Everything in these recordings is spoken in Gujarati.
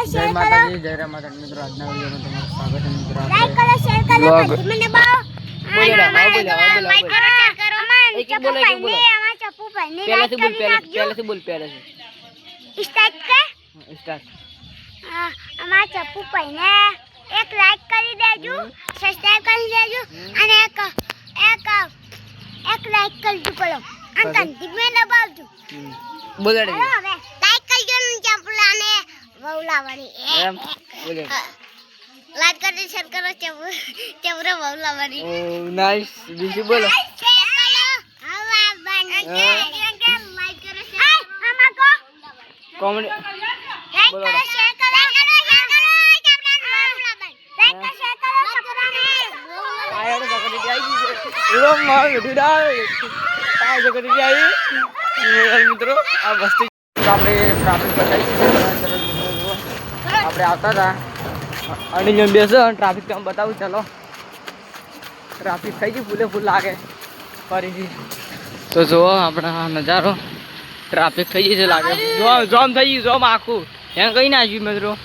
જય માતાજી જય રામ માતા મિત્રો આજના વિડિયોમાં તમારું સ્વાગત છે મિત્રો લાઈક કરો શેર કરો મને બોલો લાઈક કરો શેર કરો એક બોલો અમાર ચપ્પુ ભાઈને પહેલેથી બોલ સ્ટાર્ટ અમાર ચપ્પુ ભાઈને એક લાઈક કરી દેજો સબસ્ક્રાઇબ કરી દેજો અને એક લાઈક કરજો બોલો અને ઘંટી મે દબાવજો બોલો હવે લાઈક કરજો ને ચપ્પુલાને વૌલાવાળી એમ બોલે લાઈક કરો શેર કરો ચપરા વૌલાવાળી ઓ નાઈસ બીજું બોલો લાઈક કરો શેર અમાકો કોમેન્ટ લાઈક કરો શેર કરો મિત્રો આ વસ્તી આપણે ટ્રાફિક આપણે આવતા હતા અને બેસો ટ્રાફિક કામ બતાવું ચાલો ટ્રાફિક થઈ ગઈ ફૂલ લાગે ફરીથી તો જુઓ આપણા નજારો ટ્રાફિક થઈ ગઈ છે લાગે જોમ થઈ ગયું જોમ આખું ત્યાં કઈ ના આવ્યું મિત્રો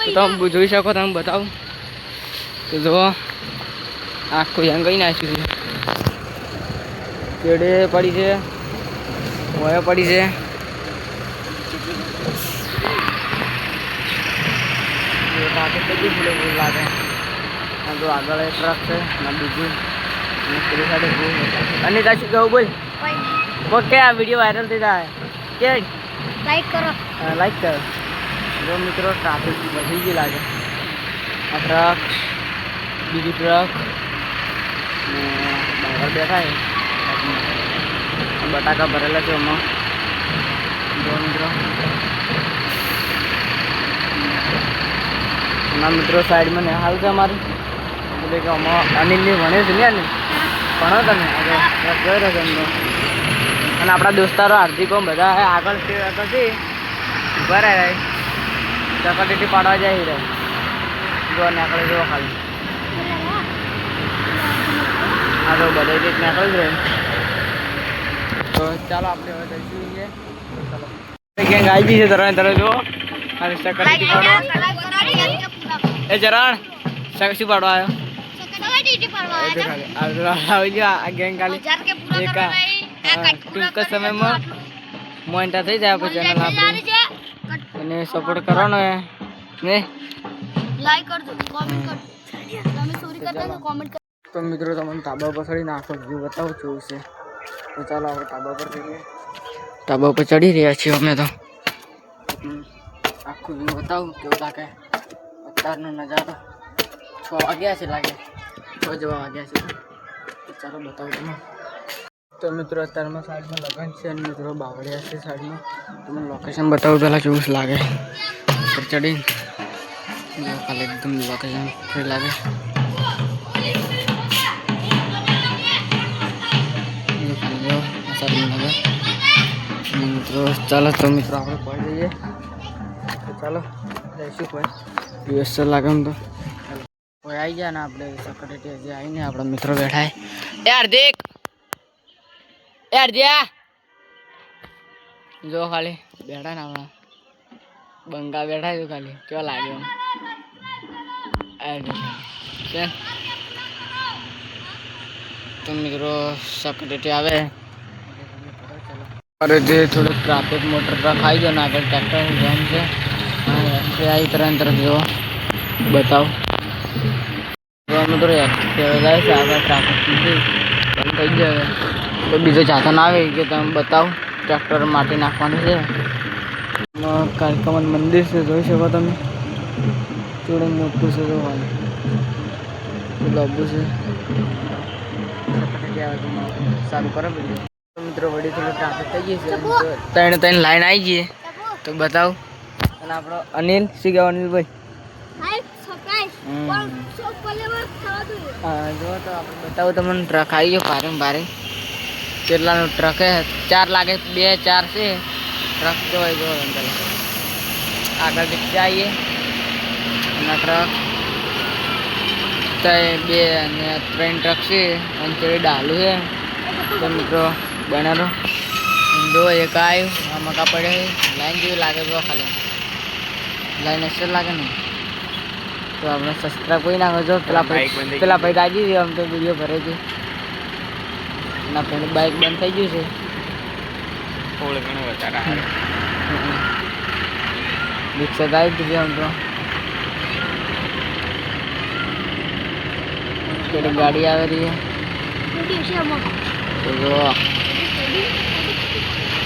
તમે જોઈ શકો તમે બતાવું તો જુઓ આખું ત્યાં કઈ ના આવ્યું છે પેડે પડી છે મોએ પડી છે ટ્રાફિક થઈ ગઈ ફૂલ લાગે આ જો આગળ ટ્રક છે અને બીજું પેલી સાઈડે અને તાછી કહું બોલ ઓકે આ વિડીયો વાયરલ થઈ જાય કે લાઈક કરો જો મિત્રો ટ્રાફિક વધી ગઈ લાગે આ ટ્રક બીજી ટ્રક બહાર બેઠા છે બટાકા ભરેલા છે એમાં જો મિત્રો ના મિત્રો સાઈડમાં હાલ છે અમારી એટલે કે અનિલની ભણે છે ને ભણો તમે જોઈ રહ્યો છે એમનો અને આપણા દોસ્તારો હાર્દિકો બધા આગળ હતી ઉભા રહે ચકટીટી પાડવા જાય રહે જો નીકળે જો ખાલી આ તો બધા કંઈક નીકળી જ રહે તો ચાલો આપણે હવે જઈશું ચાલો ક્યાંક આવી ગઈ છે તરત જો અને ચકટીટી પાડવા એ જરણ શું પાડવા આવ્યો ટૂંક સમયમાં મોટા થઈ જાય પછી ચેનલ આપણી અને સપોર્ટ કરવાનો ને લાઈક કરજો કોમેન્ટ કરજો તમે ચોરી કરતા તો કોમેન્ટ કરજો તો મિત્રો તમને તાબા પર ચડી નાખો વ્યૂ બતાવું છું છે તો ચાલો આપણે તાબા પર જઈએ તાબા પર ચડી રહ્યા છીએ અમે તો આખું વ્યૂ બતાવું કેવું લાગે અત્યારનો નજારો 6 વાગ્યા છે લાગે 6 જેવા વાગ્યા છે ચાલો બતાવું તમે તો મિત્રો અત્યારમાં સાઈડમાં લગન છે અને મિત્રો બાવળિયા છે સાઈડમાં તમને લોકેશન બતાવું પહેલાં કેવું લાગે ઉપર ચડી ખાલી એકદમ લોકેશન ફ્રી લાગે મિત્રો ચાલો તો મિત્રો આપણે પહોંચી જઈએ તો ચાલો જઈશું કોઈ દિવસ લાગે એમ તો કોઈ આવી ગયા ને આપણે સેક્રેટરી હજી આવીને આપણા મિત્રો બેઠા એ હાર્દિક જો ખાલી બેઠા ને આપણા બંગા બેઠા છે ખાલી કેવા લાગે તો મિત્રો સેક્રેટરી આવે અરે જે થોડુંક ટ્રાફિક મોટર ટ્રક આવી જાય ને આગળ ટ્રેક્ટર જામ છે આવી તરફ જો બતાવ મિત્રો જાય છે આગળ ટ્રાફિક નથી બંધ થઈ જાય તો બીજો સાધન આવે કે તમે બતાવો ટ્રેક્ટર માટી નાખવાનું છે કાલિકામાનું મંદિર છે જોઈ શકો તમે થોડું મોટું છે જોવાનું લાંબુ છે સારું કરે બધું મિત્રો વડી થોડું ટ્રાફિક થઈ ગઈ છે ત્રણ લાઈન આવી ગઈ તો બતાવો અને આપણો અનિલ શું કહેવાય અનિલભાઈ હા જો તો આપણે બતાવો તમને ટ્રક આવી ગયો ભારે કેટલાનો ટ્રક હે 4 લાગે 2 4 છે ટ્રક જોઈ જો અંદર આગળ જઈએ અને ટ્રક તો 2 અને 3 ટ્રક છે અને ડાલુ છે તો મિત્રો બનારો જો એક આવ્યું આ મકા પડે લાઈન જેવી લાગે જો ખાલી લાઈન અસર લાગે ને તો આપણે સબસ્ક્રાઈબ કરી નાખો છો. પેલા ભાઈ રાજી છે આમ તો વિડીયો ભરે છે. ના પેલું બાઇક બંધ થઈ ગયું છે. થોડું ઘણું વધારે રિક્ષા આવી જ આમ તો પેલી ગાડી આવે રહી તો જો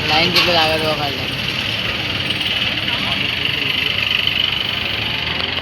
લાઈન જેટલું લાગે તો ખાલી